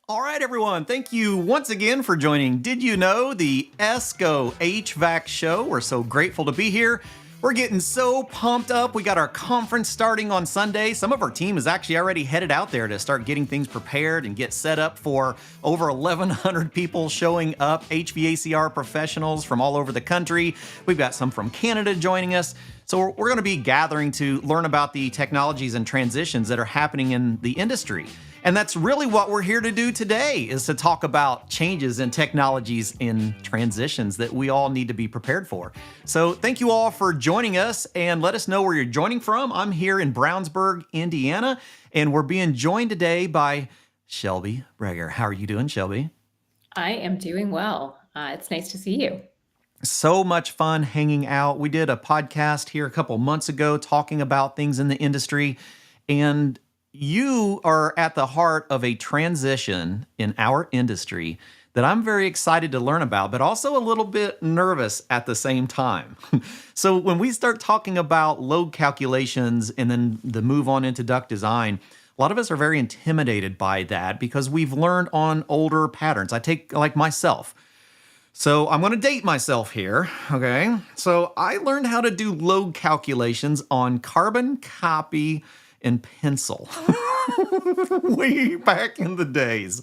All right, everyone. Thank you once again for joining. Did you know the ESCO HVAC show? We're so grateful to be here. We're getting so pumped up. We got our conference starting on Sunday. Some of our team is actually already headed out there to start getting things prepared and get set up for over 1,100 people showing up, HVACR professionals from all over the country. We've got some from Canada joining us. So we're going to be gathering to learn about the technologies and transitions that are happening in the industry. And that's really what we're here to do today, is to talk about changes in technologies and transitions that we all need to be prepared for. So thank you all for joining us, and let us know where you're joining from. I'm here in Brownsburg, Indiana, and we're being joined today by Shelby Breger. How are you doing, Shelby? I am doing well. It's nice to see you. So much fun hanging out. We did a podcast here a couple months ago talking about things in the industry, and you are at the heart of a transition in our industry that I'm very excited to learn about, but also a little bit nervous at the same time. So when we start talking about load calculations and then the move on into duct design, a lot of us are very intimidated by that because we've learned on older patterns. I take like myself. So I'm going to date myself here, okay? So I learned how to do load calculations on carbon copy and pencil way back in the days.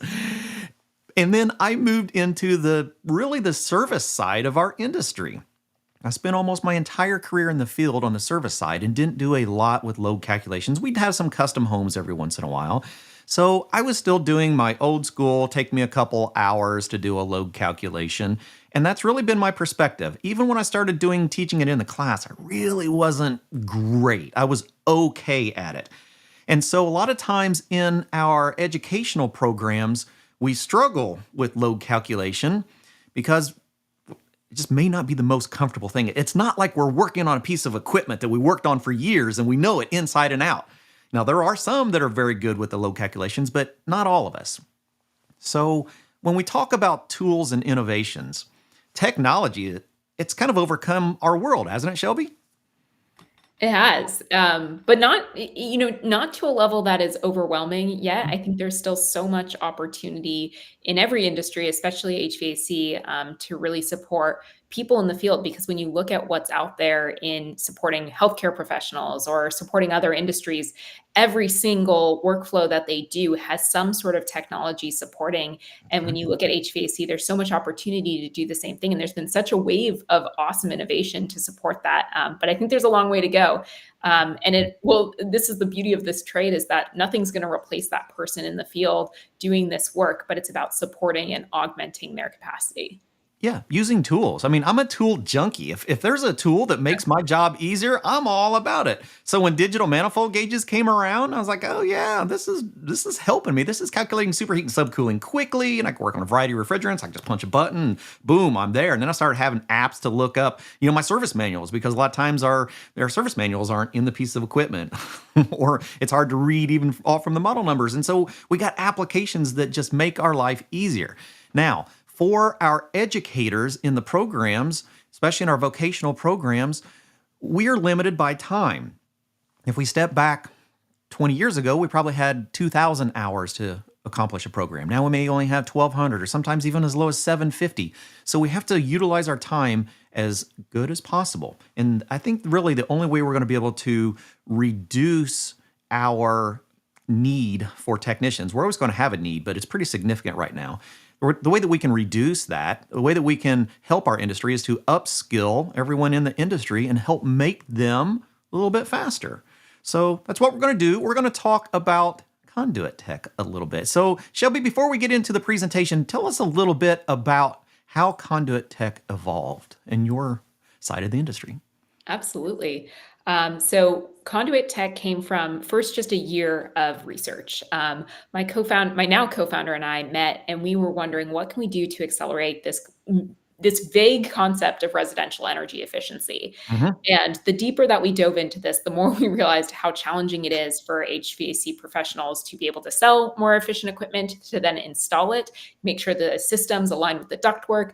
And then I moved into the service side of our industry. I spent almost my entire career in the field on the service side and didn't do a lot with load calculations. We'd have some custom homes every once in a while. So I was still doing my old school, take me a couple hours to do a load calculation. And that's really been my perspective. Even when I started teaching it in the class, I really wasn't great. I was okay at it. And so a lot of times in our educational programs, we struggle with load calculation because it just may not be the most comfortable thing. It's not like we're working on a piece of equipment that we worked on for years and we know it inside and out. Now, there are some that are very good with the load calculations, but not all of us. So when we talk about tools and innovations, technology, it's kind of overcome our world, hasn't it, Shelby? It has, but not to a level that is overwhelming yet. I think there's still so much opportunity in every industry, especially HVAC, to really support people in the field. Because when you look at what's out there in supporting healthcare professionals or supporting other industries, every single workflow that they do has some sort of technology supporting. And when you look at HVAC, there's so much opportunity to do the same thing. And there's been such a wave of awesome innovation to support that. But I think there's a long way to go. This is the beauty of this trade, is that nothing's going to replace that person in the field doing this work, but it's about supporting and augmenting their capacity. Yeah, using tools. I mean, I'm a tool junkie. If there's a tool that makes my job easier, I'm all about it. So when digital manifold gauges came around, I was like, oh yeah, this is helping me. This is calculating superheat and subcooling quickly, and I can work on a variety of refrigerants. I can just punch a button, and boom, I'm there. And then I started having apps to look up, my service manuals, because a lot of times their service manuals aren't in the piece of equipment, or it's hard to read even all from the model numbers. And so we got applications that just make our life easier. Now, for our educators in the programs, especially in our vocational programs, we are limited by time. If we step back 20 years ago, we probably had 2,000 hours to accomplish a program. Now we may only have 1,200 or sometimes even as low as 750. So we have to utilize our time as good as possible. And I think really the only way we're going to be able to reduce our need for technicians, we're always going to have a need, but it's pretty significant right now. The way that we can reduce that, the way that we can help our industry, is to upskill everyone in the industry and help make them a little bit faster. So that's what we're going to do. We're going to talk about Conduit Tech a little bit. So Shelby, before we get into the presentation, tell us a little bit about how Conduit Tech evolved in your side of the industry. Absolutely. So Conduit Tech came from first just a year of research. My now co-founder and I met, and we were wondering, what can we do to accelerate this vague concept of residential energy efficiency? Mhm. And the deeper that we dove into this, the more we realized how challenging it is for HVAC professionals to be able to sell more efficient equipment, to then install it, make sure the systems align with the ductwork,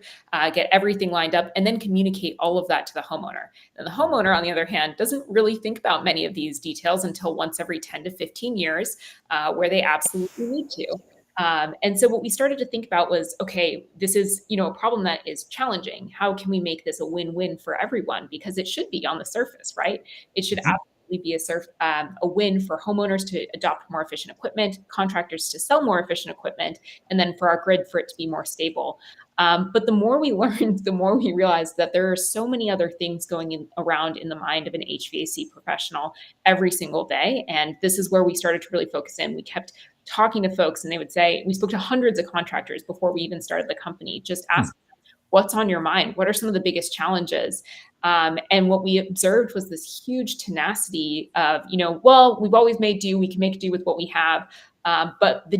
get everything lined up, and then communicate all of that to the homeowner. And the homeowner, on the other hand, doesn't really think about many of these details until once every 10 to 15 years, where they absolutely need to. And so what we started to think about was, okay, this is, a problem that is challenging. How can we make this a win-win for everyone? Because it should be on the surface, right? It should Mhm. absolutely be a win for homeowners to adopt more efficient equipment, contractors to sell more efficient equipment, and then for our grid for it to be more stable. But the more we learned, the more we realized that there are so many other things going around in the mind of an HVAC professional every single day. And this is where we started to really focus in. We kept talking to folks, and they would say, we spoke to hundreds of contractors before we even started the company, just Hmm. asking what's on your mind? What are some of the biggest challenges? And what we observed was this huge tenacity of, well, we've always made do. We can make do with what we have. But the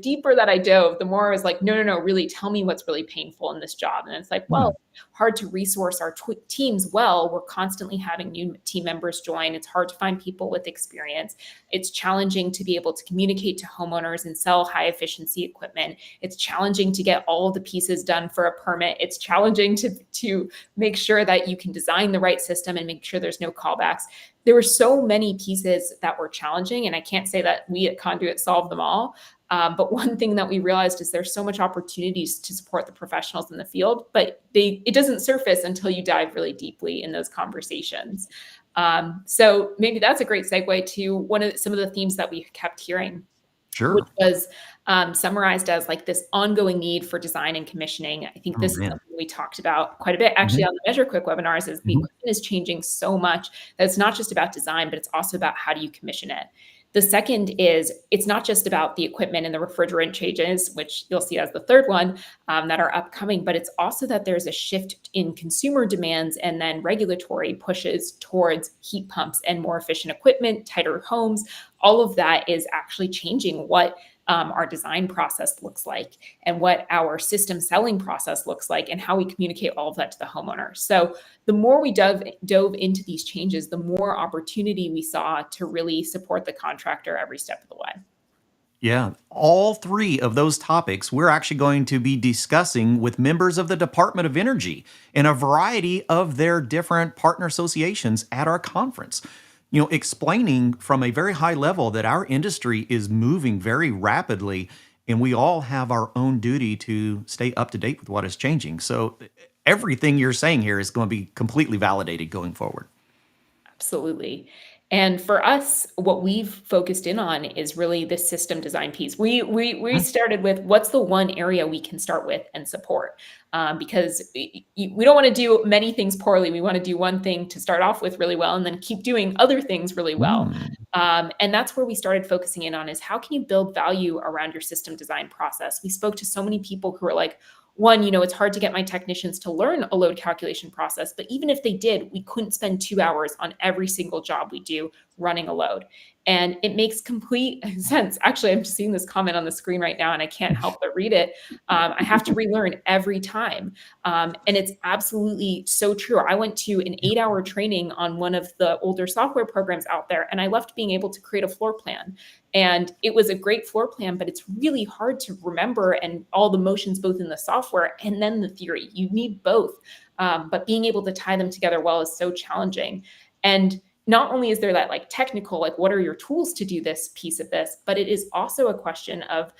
deeper that I dove, the more I was like, no, no, no, really, tell me what's really painful in this job. And it's like, Hmm. well, hard to resource our teams well. We're constantly having new team members join. It's hard to find people with experience. It's challenging to be able to communicate to homeowners and sell high efficiency equipment. It's challenging to get all of the pieces done for a permit. It's challenging to make sure that you can design the right system and make sure there's no callbacks. There were so many pieces that were challenging, and I can't say that we at Conduit solved them all. But one thing that we realized is there's so much opportunities to support the professionals in the field, but it doesn't surface until you dive really deeply in those conversations. So maybe that's a great segue to some of the themes that we kept hearing, which Sure. was summarized as like this ongoing need for design and commissioning. I think Oh, this is man. something we talked about quite a bit actually Mhm. on the Measure Quick webinars. Is the Mhm. equipment is changing so much that it's not just about design, but it's also about how do you commission it. The second is it's not just about the equipment and the refrigerant changes, which you'll see as the third one that are upcoming, but it's also that there's a shift in consumer demands and then regulatory pushes towards heat pumps and more efficient equipment, tighter homes. All of that is actually changing what our design process looks like and what our system selling process looks like and how we communicate all of that to the homeowner. So the more we dove into these changes, the more opportunity we saw to really support the contractor every step of the way. Yeah, all three of those topics we're actually going to be discussing with members of the Department of Energy and a variety of their different partner associations at our conference. Explaining from a very high level that our industry is moving very rapidly and we all have our own duty to stay up to date with what is changing. So everything you're saying here is going to be completely validated going forward. Absolutely. And for us, what we've focused in on is really the system design piece. We Mhm. started with what's the one area we can start with and support, because we don't want to do many things poorly. We want to do one thing to start off with really well, and then keep doing other things really well. Mm. And that's where we started focusing in on is how can you build value around your system design process. We spoke to so many people who are like, one, it's hard to get my technicians to learn a load calculation process, but even if they did, we couldn't spend 2 hours on every single job we do running a load. And it makes complete sense. Actually, I'm just seeing this comment on the screen right now and I can't help but read it. I have to relearn every time. And it's absolutely so true. I went to an 8-hour training on one of the older software programs out there, and I left being able to create a floor plan. And it was a great floor plan, but it's really hard to remember and all the motions both in the software and then the theory. You need both. But being able to tie them together well is so challenging. And not only is there that like technical, like what are your tools to do this piece of this, but it is also a question of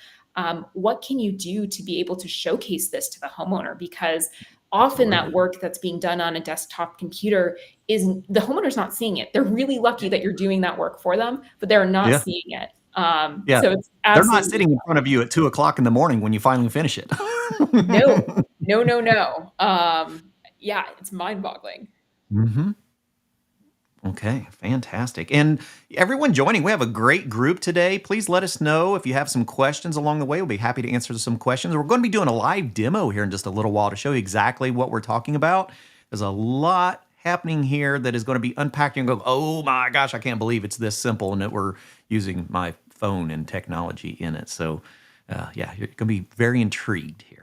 what can you do to be able to showcase this to the homeowner? Because often that Absolutely. work that's being done on a desktop computer is the homeowner's not seeing it. They're really lucky that you're doing that work for them, but they're not Yeah. seeing it. Yeah. So it's They're not absolutely sitting in front of you at 2 o'clock in the morning when you finally finish it. no, no, no, no. Yeah, it's mind boggling. Mhm. Okay, fantastic. And everyone joining, we have a great group today. Please let us know if you have some questions along the way. We'll be happy to answer some questions. We're going to be doing a live demo here in just a little while to show you exactly what we're talking about. There's a lot happening here that is going to be unpacked and go, oh my gosh, I can't believe it's this simple and that we're using my phone and technology in it. So, yeah, you're going to be very intrigued here.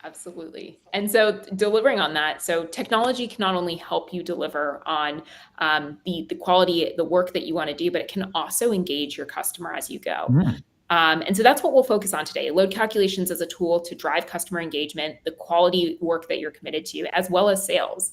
Absolutely. And so delivering on that, so technology can not only help you deliver on the quality, the work that you want to do, but it can also engage your customer as you go. Mm. And so that's what we'll focus on today. Load calculations as a tool to drive customer engagement, the quality work that you're committed to, as well as sales.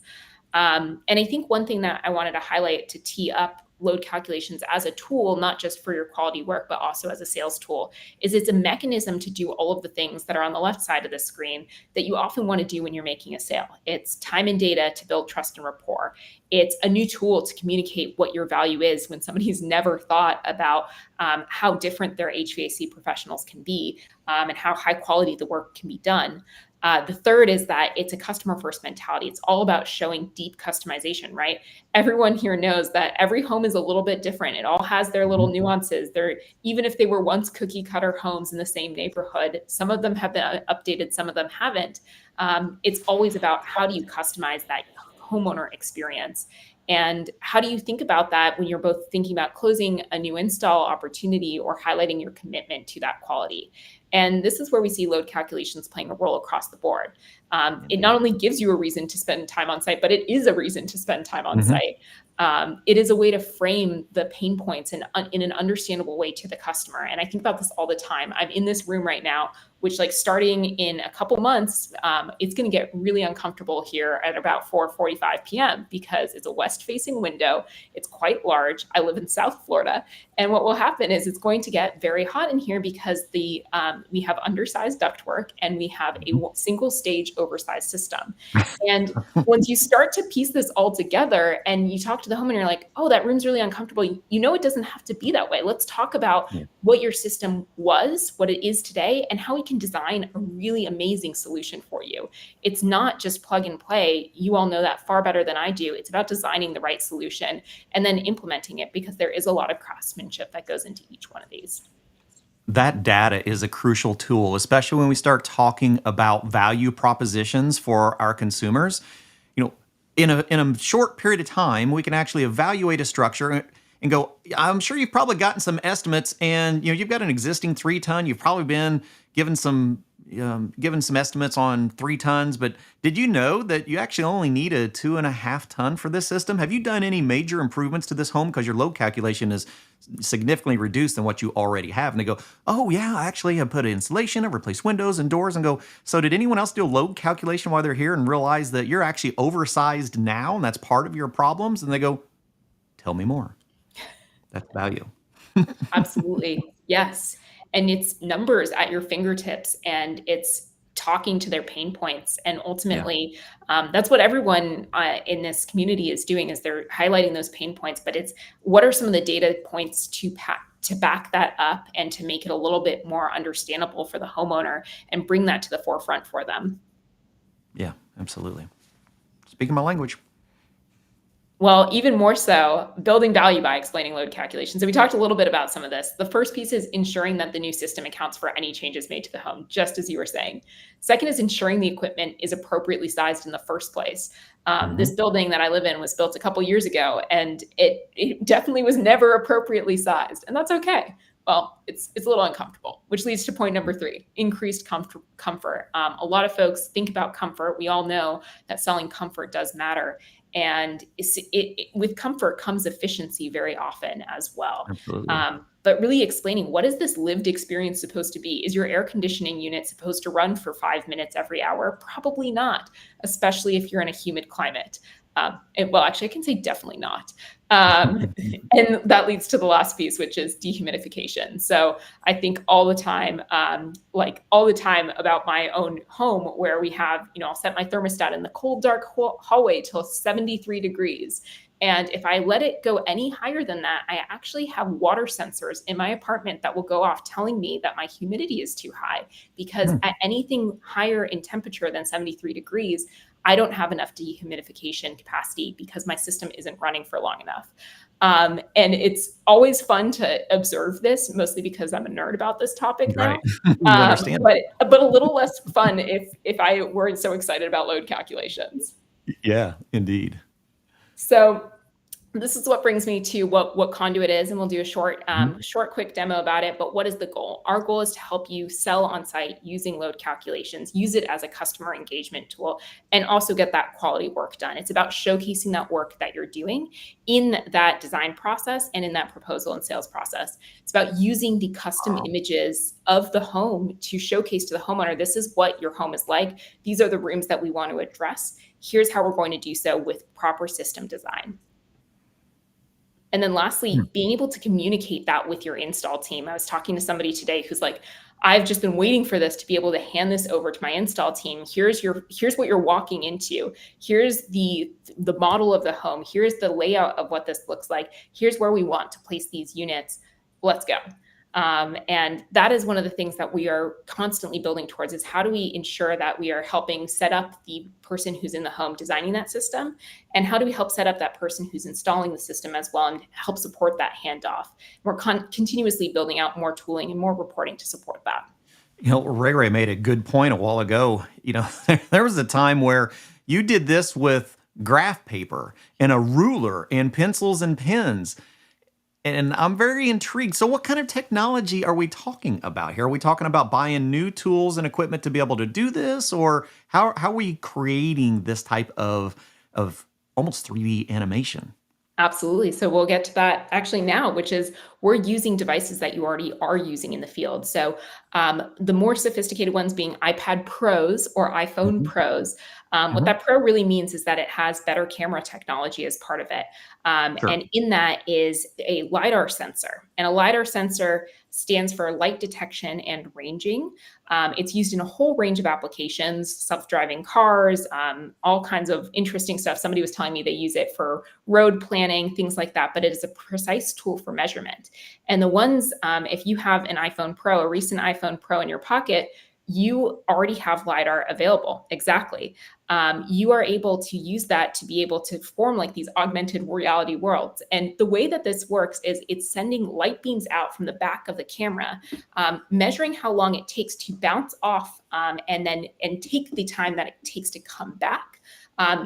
And I think one thing that I wanted to highlight to tee up load calculations as a tool, not just for your quality work, but also as a sales tool, is it's a mechanism to do all of the things that are on the left side of the screen that you often want to do when you're making a sale. It's time and data to build trust and rapport. It's a new tool to communicate what your value is when somebody's never thought about how different their HVAC professionals can be, and how high quality the work can be done. The third is that it's a customer first mentality. It's all about showing deep customization, right? Everyone here knows that every home is a little bit different. It all has their little nuances. Even if they were once cookie cutter homes in the same neighborhood, some of them have been updated, some of them haven't. It's always about how do you customize that homeowner experience. And how do you think about that when you're both thinking about closing a new install opportunity or highlighting your commitment to that quality? And this is where we see load calculations playing a role across the board. It not only gives you a reason to spend time on site, but it is a reason to spend time on site. It is a way to frame the pain points in an understandable way to the customer. And I think about this all the time. I'm in this room right now, which like starting in a couple months, it's going to get really uncomfortable here at about 4:45 p.m. because it's a west-facing window. It's quite large. I live in South Florida. And what will happen is it's going to get very hot in here because we have undersized ductwork and we have a single stage oversized system. And once you start to piece this all together and you talk to the homeowner, you're like, oh, that room's really uncomfortable. You know, it doesn't have to be that way. Let's talk about what your system was, what it is today, and how we can design a really amazing solution for you. It's not just plug and play. You all know that far better than I do. It's about designing the right solution and then implementing it, because there is a lot of craftsmanship that goes into each one of these. That data is a crucial tool, especially when we start talking about value propositions for our consumers. You know, in a short period of time, we can actually evaluate a structure and go, I'm sure you've probably gotten some estimates, and you've got an existing 3-ton. You've probably been given some estimates on 3 tons, but did you know that you actually only need a 2.5 ton for this system? Have you done any major improvements to this home because your load calculation is significantly reduced than what you already have? And they go, oh yeah, actually I put insulation, I replaced windows and doors, and go, so did anyone else do a load calculation while they're here and realize that you're actually oversized now and that's part of your problems? And they go, tell me more. That's value. Absolutely. Yes. And it's numbers at your fingertips, and it's talking to their pain points. And ultimately, that's what everyone in this community is doing, is they're highlighting those pain points. But it's what are some of the data points to back that up and to make it a little bit more understandable for the homeowner and bring that to the forefront for them. Yeah, absolutely. Speaking my language. Well, even more so, building value by explaining load calculations. So we talked a little bit about some of this. The first piece is ensuring that the new system accounts for any changes made to the home, just as you were saying. Second is ensuring the equipment is appropriately sized in the first place. This building that I live in was built a couple years ago, and it definitely was never appropriately sized, and that's okay. Well, it's a little uncomfortable, which leads to point number 3, increased comfort. A lot of folks think about comfort. We all know that selling comfort does matter. And with comfort comes efficiency very often as well. Absolutely. But really explaining, what is this lived experience supposed to be? Is your air conditioning unit supposed to run for 5 minutes every hour? Probably not, especially if you're in a humid climate. Well, actually, I can say definitely not. And that leads to the last piece, which is dehumidification. So I think all the time about my own home, where we have, I'll set my thermostat in the cold, dark hallway till 73 degrees. And if I let it go any higher than that, I actually have water sensors in my apartment that will go off telling me that my humidity is too high, because at anything higher in temperature than 73 degrees, I don't have enough dehumidification capacity because my system isn't running for long enough. And it's always fun to observe this, mostly because I'm a nerd about this topic now. Right. We understand. But a little less fun if I weren't so excited about load calculations. Yeah, indeed. So this is what brings me to what Conduit is, and we'll do a short, quick demo about it. But what is the goal? Our goal is to help you sell on site using load calculations, use it as a customer engagement tool, and also get that quality work done. It's about showcasing that work that you're doing in that design process and in that proposal and sales process. It's about using the custom images of the home to showcase to the homeowner, this is what your home is like. These are the rooms that we want to address. Here's how we're going to do so with proper system design. And then Hmm. lastly, being able to communicate that with your install team. I was talking to somebody today who's like, I've just been waiting for this to be able to hand this over to my install team. Here's what you're walking into. Here's the model of the home. Here's the layout of what this looks like. Here's where we want to place these units. Let's go. And that is one of the things that we are constantly building towards, is how do we ensure that we are helping set up the person who's in the home designing that system, and how do we help set up that person who's installing the system as well and help support that handoff. We're continuously building out more tooling and more reporting to support that. Ray Ray made a good point a while ago. There was a time where you did this with graph paper and a ruler and pencils and pens. And I'm very intrigued. So, what kind of technology are we talking about here? Are we talking about buying new tools and equipment to be able to do this, or how are we creating this type of almost 3D animation? Absolutely. So we'll get to that actually now, which is we're using devices that you already are using in the field. So the more sophisticated ones being iPad Pros or iPhone Mhm, Pros. What mhm. that Pro really means is that it has better camera technology as part of it. Sure. And in that is a LiDAR sensor. And a LiDAR sensor stands for light detection and ranging. It's used in a whole range of applications, self-driving cars, all kinds of interesting stuff. Somebody was telling me they use it for road planning, things like that, but it is a precise tool for measurement. And the ones, if you have an iPhone Pro, a recent iPhone Pro in your pocket, you already have LiDAR available. Exactly. You are able to use that to be able to form like these augmented reality worlds. And the way that this works is it's sending light beams out from the back of the camera, measuring how long it takes to bounce off, and take the time that it takes to come back.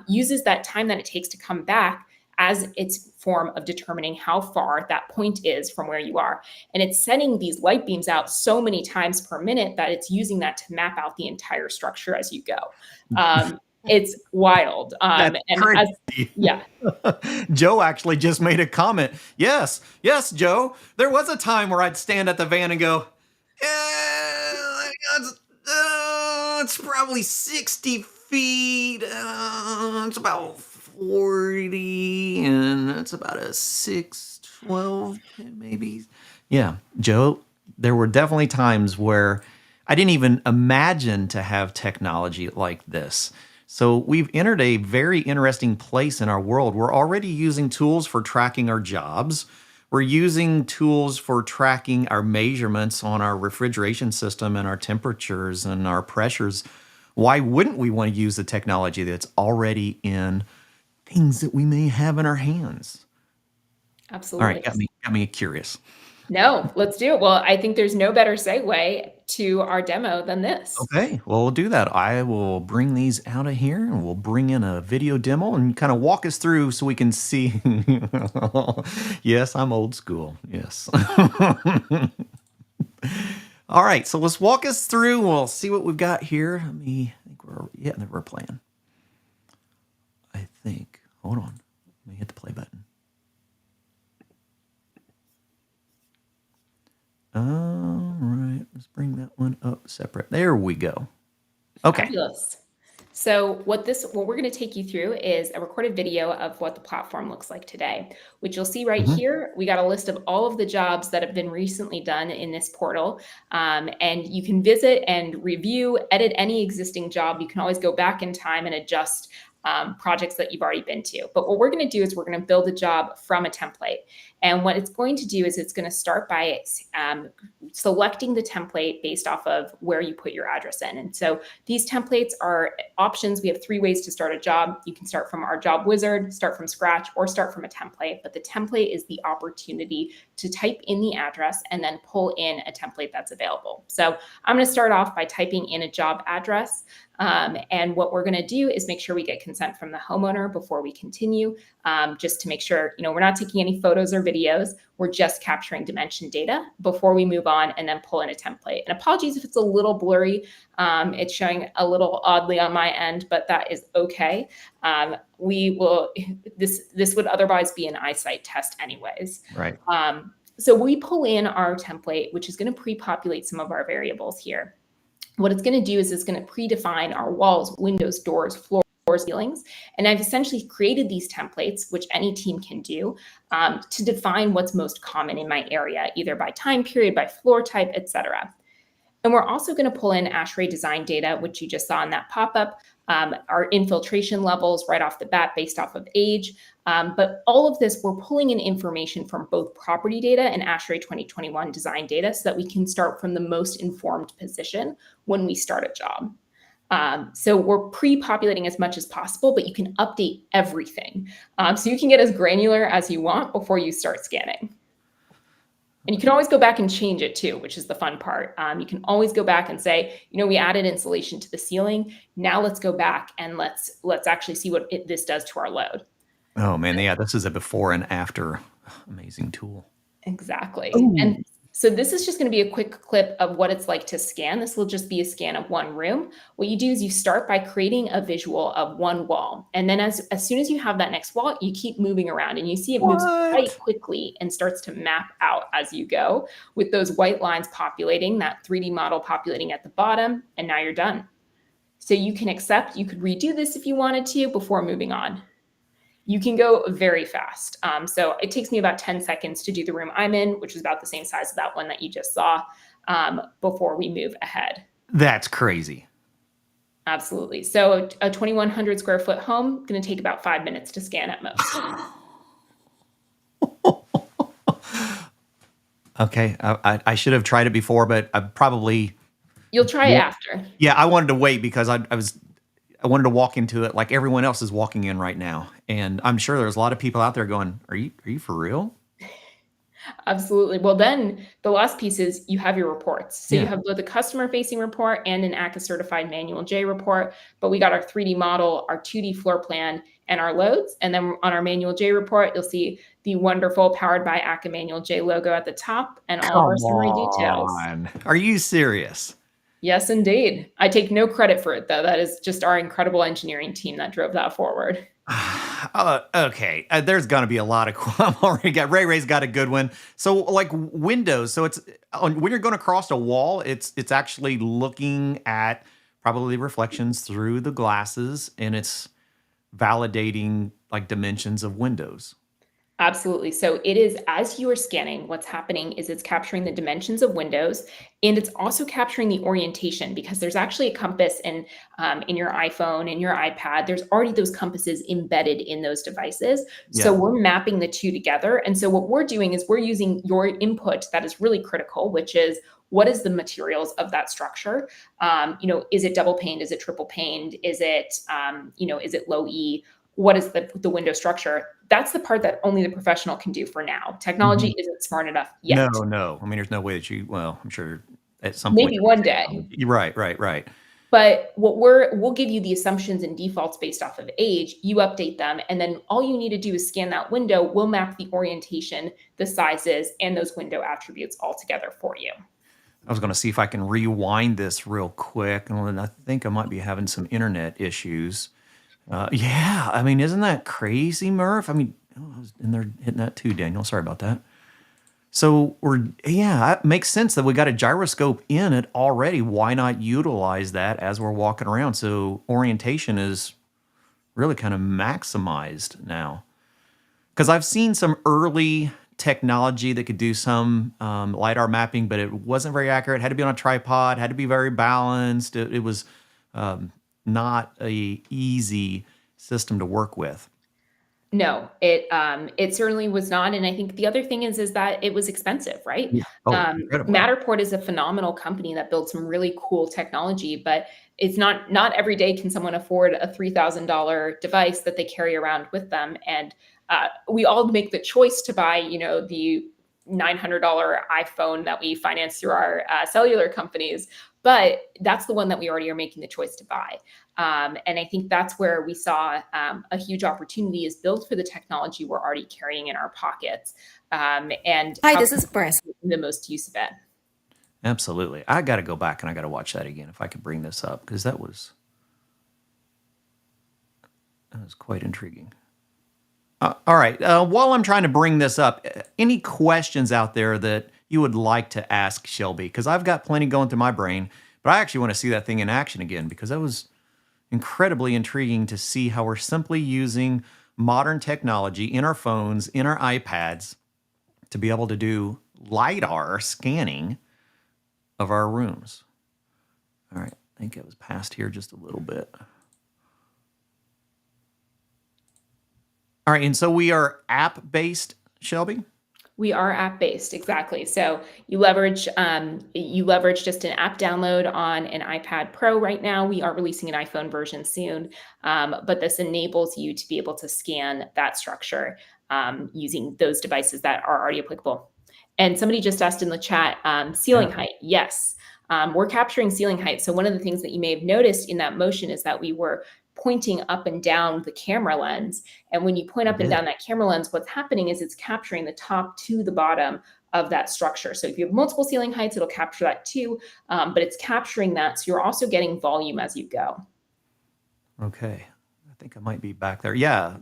Uses that time that it takes to come back as its form of determining how far that point is from where you are. And it's sending these light beams out so many times per minute that it's using that to map out the entire structure as you go. It's wild. That's And as crazy. Yeah, Joe actually just made a comment. Yes, yes, Joe. There was a time where I'd stand at the van and go, it's, it's probably 60 feet. It's about 40, and it's about a 612, maybe. Yeah, Joe, there were definitely times where I didn't even imagine to have technology like this. So we've entered a very interesting place in our world. We're already using tools for tracking our jobs. We're using tools for tracking our measurements on our refrigeration system and our temperatures and our pressures. Why wouldn't we want to use the technology that's already in things that we may have in our hands? All right, absolutely. got me curious. No, let's do it. Well, I think there's no better segue to our demo than this. Okay, well, we'll do that. I will bring these out of here and we'll bring in a video demo and kind of walk us through so we can see. Yes, I'm old school. Yes. All right, so let's walk us through. We'll see what we've got here. I think we're playing. I think. Hold on. Let me hit the play button. All right, let's bring that one up separate. There we go. Okay. Fabulous. So what we're going to take you through is a recorded video of what the platform looks like today, which you'll see right Mhm. here. We got a list of all of the jobs that have been recently done in this portal. And you can visit and review, edit any existing job. You can always go back in time and adjust projects that you've already been to. But what we're going to do is we're going to build a job from a template. And what it's going to do is it's going to start by selecting the template based off of where you put your address in. And so these templates are options. We have 3 ways to start a job. You can start from our job wizard, start from scratch, or start from a template. But the template is the opportunity to type in the address and then pull in a template that's available. So I'm going to start off by typing in a job address. And what we're going to do is make sure we get consent from the homeowner before we continue, just to make sure, we're not taking any photos or videos. We're just capturing dimension data before we move on and then pull in a template. And apologies if it's a little blurry. It's showing a little oddly on my end, but that is okay. This would otherwise be an eyesight test anyways. Right. So we pull in our template, which is going to pre-populate some of our variables here. What it's going to do is it's going to predefine our walls, windows, doors, floors, ceilings. And I've essentially created these templates, which any team can do, to define what's most common in my area, either by time period, by floor type, etc. And we're also going to pull in ASHRAE design data, which you just saw in that pop-up, our infiltration levels right off the bat based off of age. But all of this, we're pulling in information from both property data and ASHRAE 2021 design data so that we can start from the most informed position when we start a job. So we're pre-populating as much as possible, but you can update everything. So you can get as granular as you want before you start scanning. And you can always go back and change it too, which is the fun part. You can always go back and say, we added insulation to the ceiling. Now let's go back and let's actually see what this does to our load. Oh man, yeah, this is a before and after. Amazing tool. Exactly. Ooh. And so this is just going to be a quick clip of what it's like to scan. This will just be a scan of one room. What you do is you start by creating a visual of one wall. And then as soon as you have that next wall, you keep moving around and you see it moves quite quickly and starts to map out as you go with those white lines populating, that 3D model populating at the bottom. And now you're done. So you can accept, you could redo this if you wanted to before moving on. You can go very fast. So it takes me about 10 seconds to do the room I'm in, which is about the same size as that one that you just saw, before we move ahead. That's crazy. Absolutely. So a 2,100 square foot home, going to take about 5 minutes to scan at most. Okay. I should have tried it before, but I probably... You'll try it after. Yeah, I wanted to wait because I wanted to walk into it like everyone else is walking in right now. And I'm sure there's a lot of people out there going, are you for real? Absolutely. Well, then the last piece is you have your reports. So Yeah. you have both a customer facing report and an ACA certified manual J report, but we got our 3D model, our 2D floor plan, and our loads. And then on our manual J report, you'll see the wonderful powered by ACA manual J logo at the top and all of our summary details. Are you serious? Yes, indeed. I take no credit for it, though. That is just our incredible engineering team that drove that forward. Okay. There's going to be a lot of... I'm already got... Ray's got a good one. So like windows. So it's when you're going across a wall, it's actually looking at probably reflections through the glasses and it's validating like dimensions of windows. Absolutely. So it is, as you are scanning, what's happening is it's capturing the dimensions of windows, and it's also capturing the orientation because there's actually a compass in your iPhone, in your iPad. There's already those compasses embedded in those devices. Yeah. So we're mapping the two together. And so what we're doing is we're using your input that is really critical, which is what is the materials of that structure? Is it double paned? Is it triple paned? Is it, is it low E? What is the window structure? That's the part that only the professional can do for now. Technology isn't smart enough yet. No. I mean, there's no way that well, I'm sure at some Maybe point. one day. You're right. But we'll give you the assumptions and defaults based off of age. You update them, and then all you need to do is scan that window. We'll map the orientation, the sizes, and those window attributes all together for you. I was going to see if I can rewind this real quick, and I think I might be having some internet issues. Yeah, I mean, isn't that crazy, Murph? I mean, I was in there hitting that too, Daniel. Sorry about that. So it makes sense that we got a gyroscope in it already. Why not utilize that as we're walking around? So orientation is really kind of maximized now. Because I've seen some early technology that could do some LiDAR mapping, but it wasn't very accurate. Had to be on a tripod, had to be very balanced. It was not a easy system to work with. No, it certainly was not. And I think the other thing is that it was expensive, right? Yeah. Oh, incredible. Matterport is a phenomenal company that builds some really cool technology, but it's not every day can someone afford a $3,000 device that they carry around with them. And we all make the choice to buy, the $900 iPhone that we finance through our cellular companies, but that's the one that we already are making the choice to buy. And I think that's where we saw a huge opportunity is built for the technology we're already carrying in our pockets. And hi, this is Brett. The most use of it. Absolutely. I got to go back and I got to watch that again if I could bring this up because that was quite intriguing. All right. While I'm trying to bring this up, any questions out there that you would like to ask Shelby? Because I've got plenty going through my brain, but I actually want to see that thing in action again because that was, incredibly intriguing to see how we're simply using modern technology in our phones, in our iPads, to be able to do LiDAR scanning of our rooms. All right, I think it was past here just a little bit. All right, and so we are app-based, Shelby? We are app-based, exactly. So you leverage just an app download on an iPad Pro right now. We are releasing an iPhone version soon, but this enables you to be able to scan that structure using those devices that are already applicable. And somebody just asked in the chat, ceiling Yeah. height. Yes, we're capturing ceiling height. So one of the things that you may have noticed in that motion is that we were pointing up and down the camera lens. And when you point I up and did. down that camera lens, what's happening is it's capturing the top to the bottom of that structure. So if you have multiple ceiling heights, it'll capture that too, but it's capturing that. So you're also getting volume as you go. Okay. I think I might be back there. Yeah.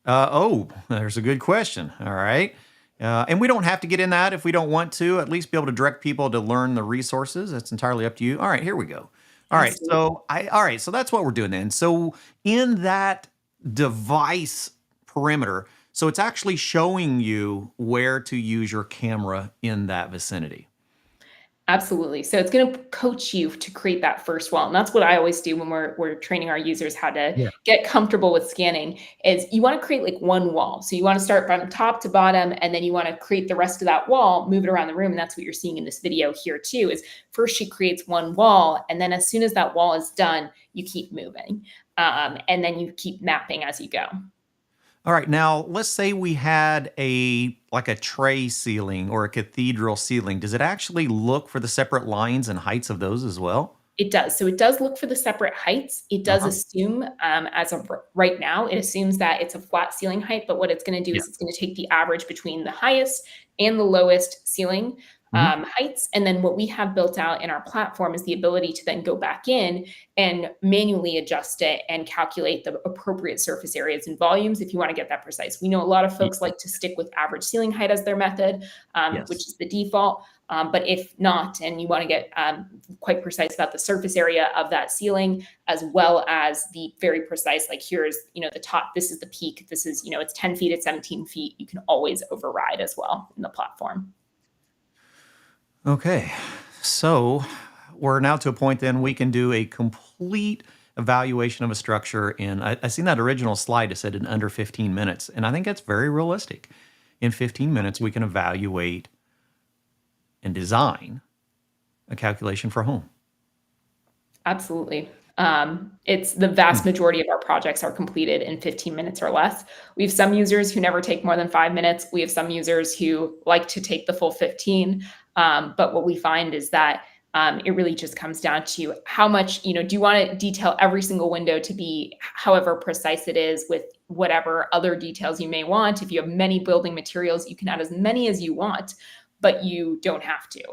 There's a good question. All right. And we don't have to get in that if we don't want to, at least be able to direct people to learn the resources. That's entirely up to you. All right, here we go. Absolutely. All right, so that's what we're doing then. So in that device perimeter, so it's actually showing you where to use your camera in that vicinity. Absolutely. So it's going to coach you to create that first wall. And that's what I always do when we're training our users how to Yeah. get comfortable with scanning is you want to create like one wall. So you want to start from top to bottom and then you want to create the rest of that wall, move it around the room. And that's what you're seeing in this video here too, is first she creates one wall. And then as soon as that wall is done, you keep moving. And then you keep mapping as you go. All right, now let's say we had a tray ceiling or a cathedral ceiling. Does it actually look for the separate lines and heights of those as well? It does. So it does look for the separate heights. It does Uh-huh. assume, as of right now, it assumes that it's a flat ceiling height. But what it's going to do Yeah. is it's going to take the average between the highest and the lowest ceiling Mhm. heights. And then what we have built out in our platform is the ability to then go back in and manually adjust it and calculate the appropriate surface areas and volumes if you want to get that precise. We know a lot of Ye- folks like to stick with average ceiling height as their method, which Yes. is the default. But if not, and you want to get quite precise about the surface area of that ceiling, as well as the very precise, like here's, the top, this is the peak, this is, it's 10 feet, it's 17 feet, you can always override as well in the platform. Okay. So we're now to a point then we can do a complete evaluation of a structure in I seen that original slide that said in under 15 minutes. And I think that's very realistic. In 15 minutes, we can evaluate and design a calculation for a home. Absolutely. It's the vast majority of our projects are completed in 15 minutes or less. We have some users who never take more than 5 minutes. We have some users who like to take the full 15. But what we find is that it really just comes down to how much, do you want to detail every single window to be however precise it is with whatever other details you may want. If you have many building materials, you can add as many as you want, but you don't have to.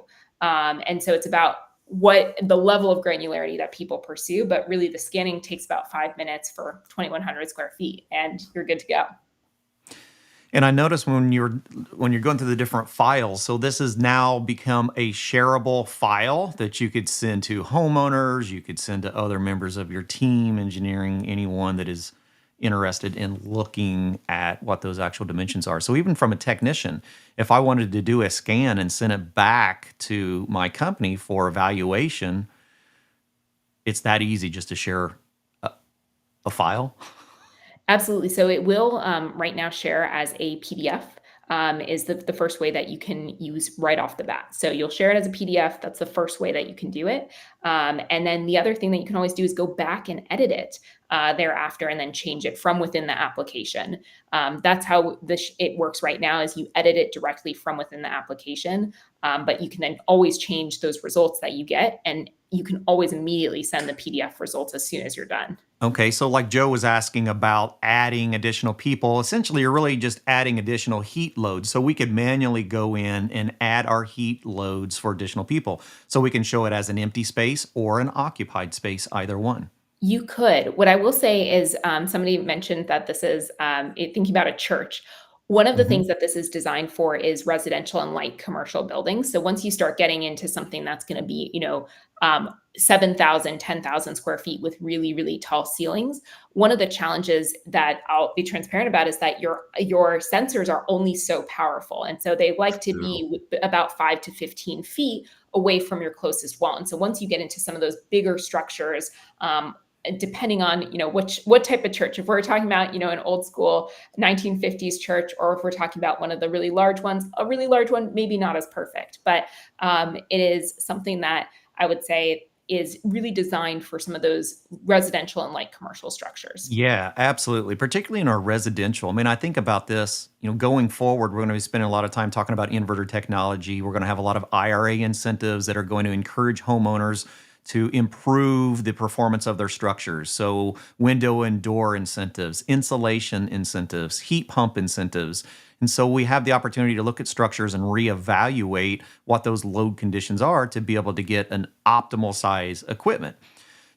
And so it's about what the level of granularity that people pursue, but really the scanning takes about 5 minutes for 2,100 square feet and you're good to go. And I noticed when you're going through the different files, so this has now become a shareable file that you could send to homeowners, you could send to other members of your team, engineering, anyone that is interested in looking at what those actual dimensions are. So even from a technician, if I wanted to do a scan and send it back to my company for evaluation, it's that easy just to share a file. Absolutely. So it will right now share as a PDF. Is the first way that you can use right off the bat. So you'll share it as a PDF. That's the first way that you can do it. And then the other thing that you can always do is go back and edit it thereafter and then change it from within the application. That's how it works right now is you edit it directly from within the application. But you can then always change those results that you get. And you can always immediately send the PDF results as soon as you're done. Okay, so like Joe was asking about adding additional people, essentially you're really just adding additional heat loads. So we could manually go in and add our heat loads for additional people. So we can show it as an empty space or an occupied space, either one. You could. What I will say is somebody mentioned that this is thinking about a church. One of the Hmm. things that this is designed for is residential and light commercial buildings. So once you start getting into something that's going to be, 7,000, 10,000 square feet with really, really tall ceilings, one of the challenges that I'll be transparent about is that your sensors are only so powerful. And so they like to True. be about 5 to 15 feet away from your closest wall. And so once you get into some of those bigger structures, depending on what type of church, if we're talking about an old school 1950s church, or if we're talking about one of the really large ones, a really large one, maybe not as perfect, but it is something that I would say is really designed for some of those residential and light commercial structures. Yeah, absolutely. Particularly in our residential. I mean, I think about this, going forward, we're going to be spending a lot of time talking about inverter technology. We're going to have a lot of IRA incentives that are going to encourage homeowners to improve the performance of their structures. So, window and door incentives, insulation incentives, heat pump incentives. And so we have the opportunity to look at structures and reevaluate what those load conditions are to be able to get an optimal size equipment.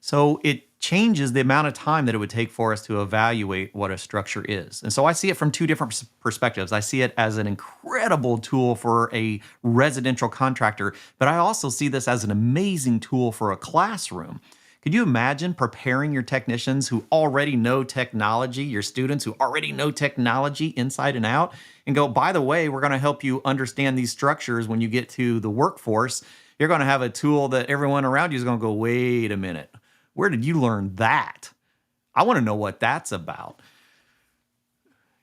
So it changes the amount of time that it would take for us to evaluate what a structure is. And so I see it from two different perspectives. I see it as an incredible tool for a residential contractor, but I also see this as an amazing tool for a classroom. Could you imagine preparing your technicians who already know technology, your students who already know technology inside and out, and go, by the way, we're going to help you understand these structures when you get to the workforce? You're going to have a tool that everyone around you is going to go, wait a minute. Where did you learn that? I want to know what that's about.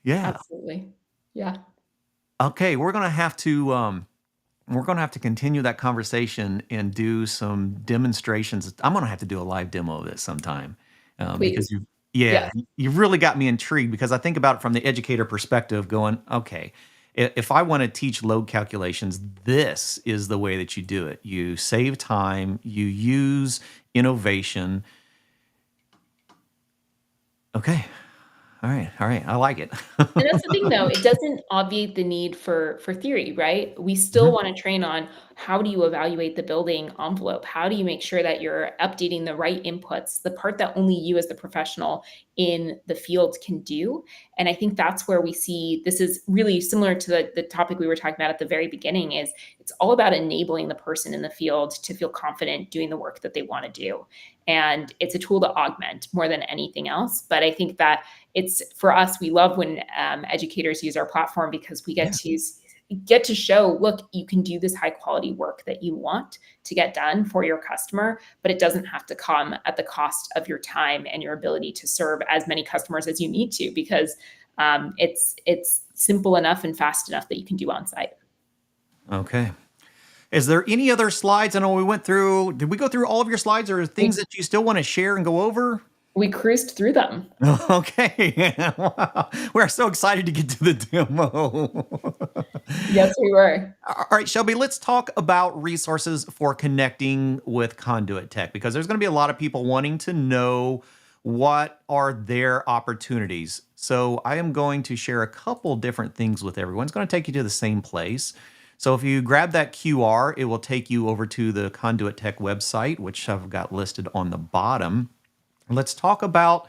Yeah. Absolutely. Yeah. Okay, we're gonna have to continue that conversation and do some demonstrations. I'm gonna have to do a live demo of this sometime because Please. yeah, Yes. you've really got me intrigued because I think about it from the educator perspective, going, okay, if I want to teach load calculations, this is the way that you do it. You save time, you use innovation. Okay, all right, I like it. And that's the thing though, it doesn't obviate the need for theory, right? We still Mhm. wanna train on how do you evaluate the building envelope? How do you make sure that you're updating the right inputs, the part that only you as the professional in the field can do? And I think that's where we see this is really similar to the topic we were talking about at the very beginning is it's all about enabling the person in the field to feel confident doing the work that they wanna do. And it's a tool to augment more than anything else. But I think that it's for us, we love when educators use our platform because we Yeah. get to show, look, you can do this high quality work that you want to get done for your customer, but it doesn't have to come at the cost of your time and your ability to serve as many customers as you need to, because it's simple enough and fast enough that you can do on site. Okay. Is there any other slides? I know we went through. Did we go through all of your slides, or things We that you still want to share and go over? we cruised through them. Okay. Wow. We're so excited to get to the demo. Yes, we were. All right, Shelby, let's talk about resources for connecting with Conduit Tech because there's going to be a lot of people wanting to know what are their opportunities. So I am going to share a couple different things with everyone. It's going to take you to the same place. So if you grab that QR, it will take you over to the Conduit Tech website, which I've got listed on the bottom. Let's talk about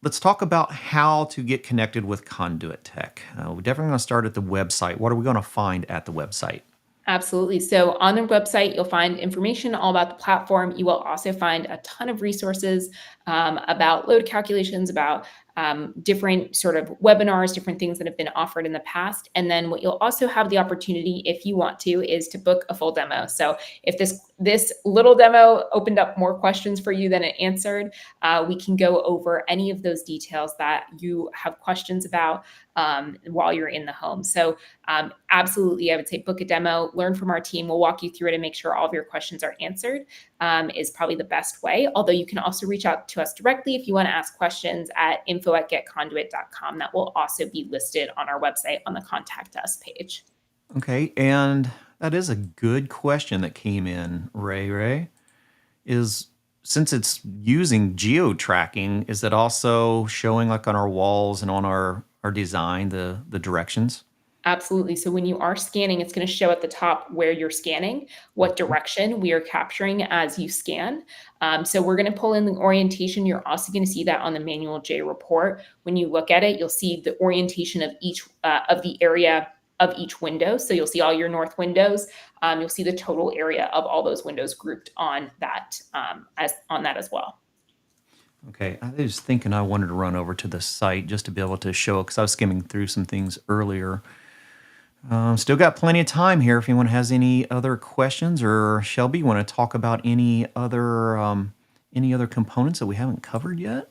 how to get connected with Conduit Tech. We're definitely going to start at the website. What are we going to find at the website? Absolutely. So on their website, you'll find information all about the platform. You will also find a ton of resources about load calculations, about different sort of webinars, different things that have been offered in the past. And then what you'll also have the opportunity, if you want to, is to book a full demo. So if this little demo opened up more questions for you than it answered, we can go over any of those details that you have questions about while you're in the home. So absolutely, I would say book a demo, learn from our team. We'll walk you through it and make sure all of your questions are answered is probably the best way. Although you can also reach out to us directly if you want to ask questions at info@getconduit.com. That will also be listed on our website on the contact us page. Okay, and that is a good question that came in, Ray. Is since it's using geo tracking, is it also showing like on our walls and on our design the directions? Absolutely. So when you are scanning, it's going to show at the top where you're scanning, what Mhm. direction we are capturing as you scan. So we're going to pull in the orientation. You're also going to see that on the Manual J report. When you look at it, you'll see the orientation of each of the area of each window. So you'll see all your north windows. You'll see the total area of all those windows grouped on that as well. Okay, I was thinking I wanted to run over to the site just to be able to show it because I was skimming through some things earlier. Still got plenty of time here if anyone has any other questions, or Shelby, you want to talk about any other components that we haven't covered yet?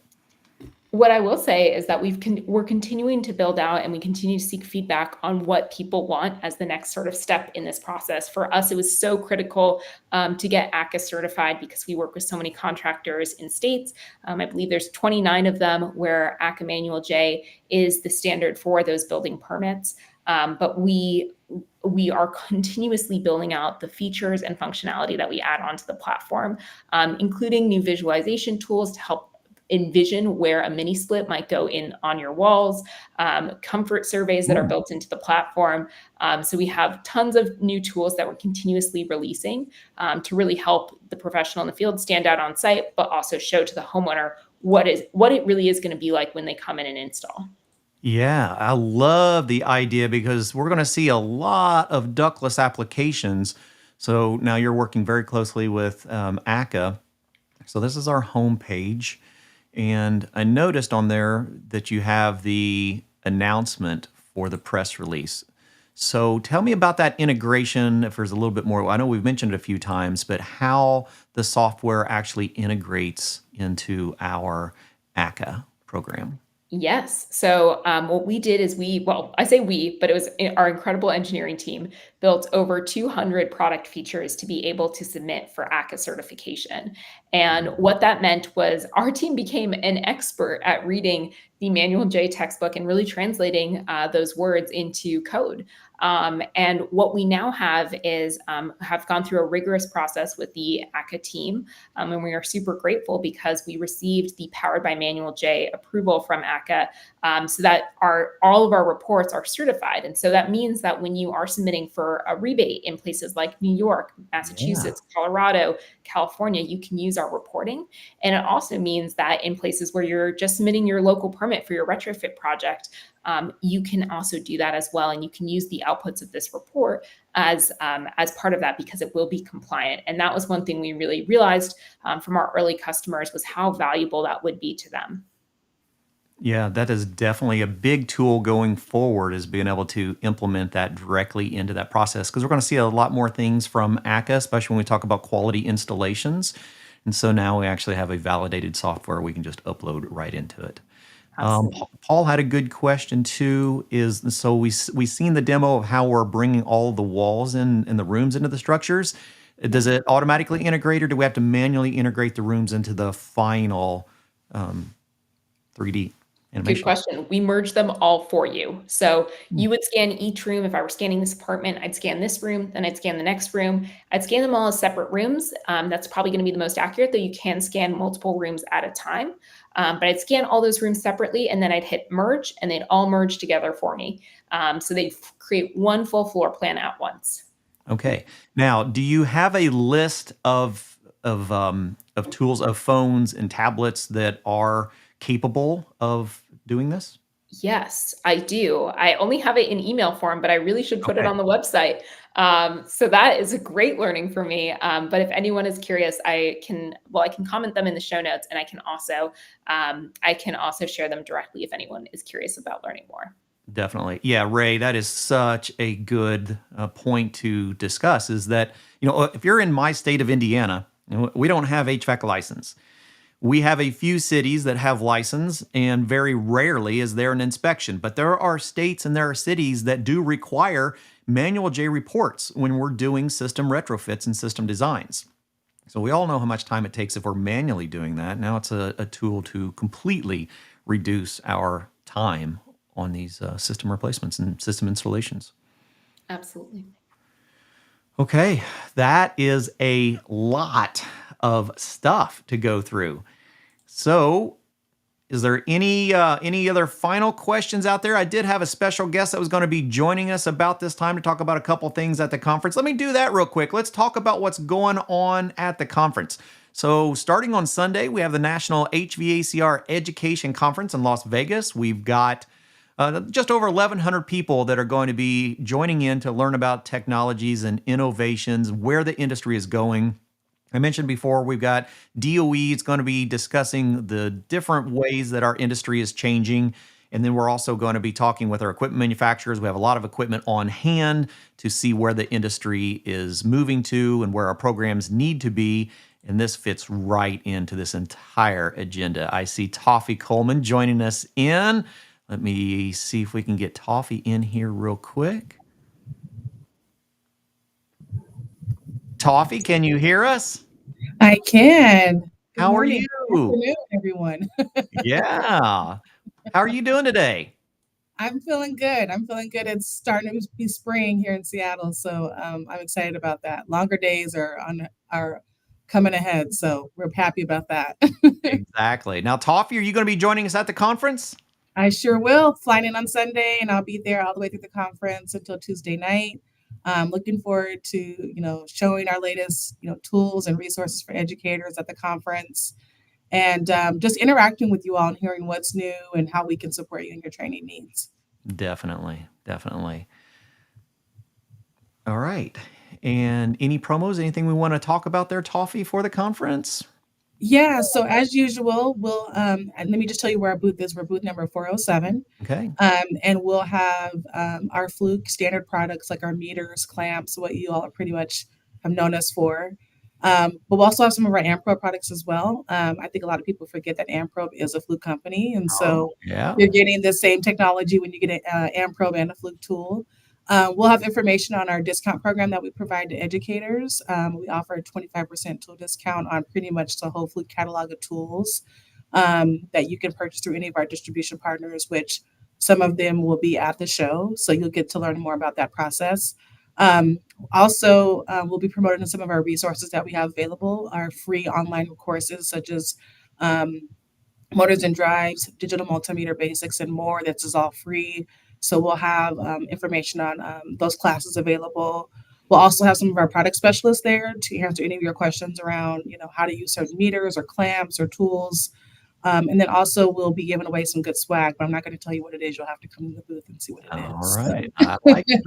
What I will say is that we're continuing to build out and we continue to seek feedback on what people want as the next sort of step in this process. For us, it was so critical to get ACA certified because we work with so many contractors in states. I believe there's 29 of them where ACA Manual J is the standard for those building permits. But we are continuously building out the features and functionality that we add onto the platform, including new visualization tools to help envision where a mini split might go in on your walls, comfort surveys that are Ooh. built into the platform. So we have tons of new tools that we're continuously releasing to really help the professional in the field stand out on site, but also show to the homeowner what it really is going to be like when they come in and install. Yeah, I love the idea because we're going to see a lot of ductless applications. So now you're working very closely with ACA. So this is our home page. And I noticed on there that you have the announcement for the press release. So tell me about that integration, if there's a little bit more. I know we've mentioned it a few times, but how the software actually integrates into our ACA program. Yes. So what we did is well, I say we, but it was our incredible engineering team built over 200 product features to be able to submit for ACA certification. And what that meant was our team became an expert at reading the Manual J textbook and really translating those words into code. And what we now have is have gone through a rigorous process with the ACA team, and we are super grateful because we received the Powered by Manual J approval from ACA, so that all of our reports are certified. And so that means that when you are submitting for a rebate in places like New York, Yeah. Massachusetts, Colorado, California, you can use our reporting. And it also means that in places where you're just submitting your local permit for your retrofit project, you can also do that as well. And you can use the outputs of this report as part of that because it will be compliant. And that was one thing we really realized from our early customers was how valuable that would be to them. Yeah, that is definitely a big tool going forward is being able to implement that directly into that process because we're going to see a lot more things from ACA, especially when we talk about quality installations. And so now we actually have a validated software we can just upload right into it. Absolutely. Paul had a good question too. Is so we seen the demo of how we're bringing all the walls in the rooms into the structures. Yeah. Does it automatically integrate, or do we have to manually integrate the rooms into the final um, 3D Good animation? question. We merge them all for you. So Hmm. you would scan each room. If I were scanning this apartment, I'd scan this room, then I'd scan the next room. I'd scan them all as separate rooms. That's probably going to be the most accurate, though you can scan multiple rooms at a time. But I'd scan all those rooms separately, and then I'd hit merge, and they'd all merge together for me. So they'd create one full floor plan at once. Okay. Now, do you have a list of tools, of phones and tablets that are capable of doing this? Yes, I do. I only have it in email form, but I really should put it Okay. on the website. So that is a great learning for me. But if anyone is curious, I can comment them in the show notes, and I can also share them directly if anyone is curious about learning more. Definitely. Yeah, Ray, that is such a good point to discuss is that, if you're in my state of Indiana, we don't have HVAC license. We have a few cities that have license, and very rarely is there an inspection. But there are states and there are cities that do require manual J reports when we're doing system retrofits and system designs. So we all know how much time it takes if we're manually doing that. Now it's a tool to completely reduce our time on these system replacements and system installations. Absolutely. Okay, that is a lot of stuff to go through. So Is there any other final questions out there? I did have a special guest that was going to be joining us about this time to talk about a couple things at the conference. Let me do that real quick. Let's talk about what's going on at the conference. So, starting on Sunday, we have the National HVACR Education Conference in Las Vegas. We've got just over 1,100 people that are going to be joining in to learn about technologies and innovations, where the industry is going. I mentioned before, we've got DOE. It's going to be discussing the different ways that our industry is changing. And then we're also going to be talking with our equipment manufacturers. We have a lot of equipment on hand to see where the industry is moving to and where our programs need to be. And this fits right into this entire agenda. I see Toffee Coleman joining us in. Let me see if we can get Toffee in here real quick. Toffee, can you hear us? I can. Good How are morning. you? Good afternoon, everyone. Yeah. How are you doing today? I'm feeling good. It's starting to be spring here in Seattle, so I'm excited about that. Longer days are coming ahead, so we're happy about that. Exactly. Now, Toffee, are you going to be joining us at the conference? I sure will. Flying in on Sunday, and I'll be there all the way through the conference until Tuesday night. Looking forward to showing our latest tools and resources for educators at the conference, and just interacting with you all and hearing what's new and how we can support you in your training needs. Definitely. Definitely. All right. And any promos, anything we want to talk about there, Toffee, for the conference? Yeah, so as usual, we'll and let me just tell you where our booth is. We're booth number 407. Okay. And we'll have our Fluke standard products like our meters, clamps, what you all are pretty much have known us for. But we'll also have some of our Amprobe products as well. I think a lot of people forget that Amprobe is a Fluke company, and Oh, so yeah. you're getting the same technology when you get an Amprobe and a Fluke tool. We'll have information on our discount program that we provide to educators. We offer a 25% tool discount on pretty much the whole Fluke catalog of tools that you can purchase through any of our distribution partners, which some of them will be at the show. So you'll get to learn more about that process. Also, we'll be promoting some of our resources that we have available, our free online courses such as motors and drives, digital multimeter basics, and more. This is all free. So we'll have information on those classes available. We'll also have some of our product specialists there to answer any of your questions around, how to use certain meters or clamps or tools. And then also we'll be giving away some good swag, but I'm not going to tell you what it is. You'll have to come in the booth and see what it All is. right. I like it.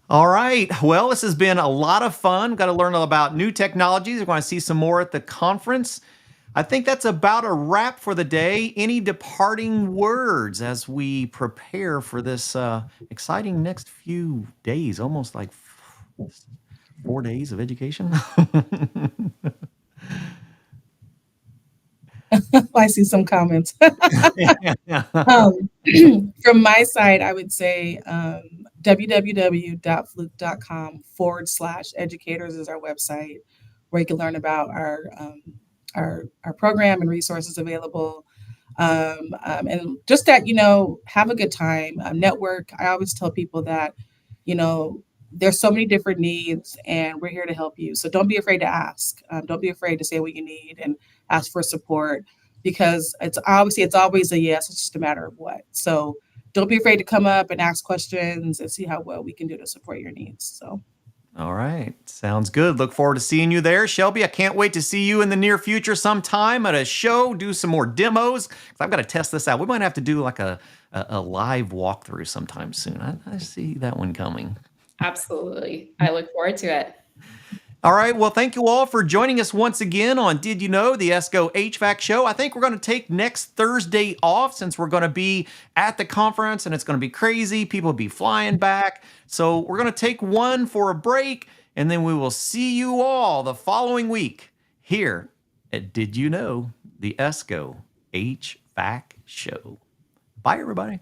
All right. Well, this has been a lot of fun. Got to learn about new technologies. We're going to see some more at the conference. I think that's about a wrap for the day. Any departing words as we prepare for this exciting next few days, almost like 4 days of education? I see some comments. From my side, I would say www.fluke.com/educators is our website where you can learn about our program and resources available. And just that, have a good time, network. I always tell people that, there's so many different needs and we're here to help you. So don't be afraid to ask. Don't be afraid to say what you need and ask for support because it's always a yes. It's just a matter of what. So don't be afraid to come up and ask questions and see how well we can do to support your needs. So. All right. Sounds good. Look forward to seeing you there. Shelby, I can't wait to see you in the near future sometime at a show, do some more demos. 'Cause I've got to test this out. We might have to do like a live walkthrough sometime soon. I see that one coming. Absolutely. I look forward to it. All right. Well, thank you all for joining us once again on Did You Know, the ESCO HVAC show. I think we're going to take next Thursday off since we're going to be at the conference and it's going to be crazy. People will be flying back. So we're going to take one for a break and then we will see you all the following week here at Did You Know, the ESCO HVAC show. Bye, everybody.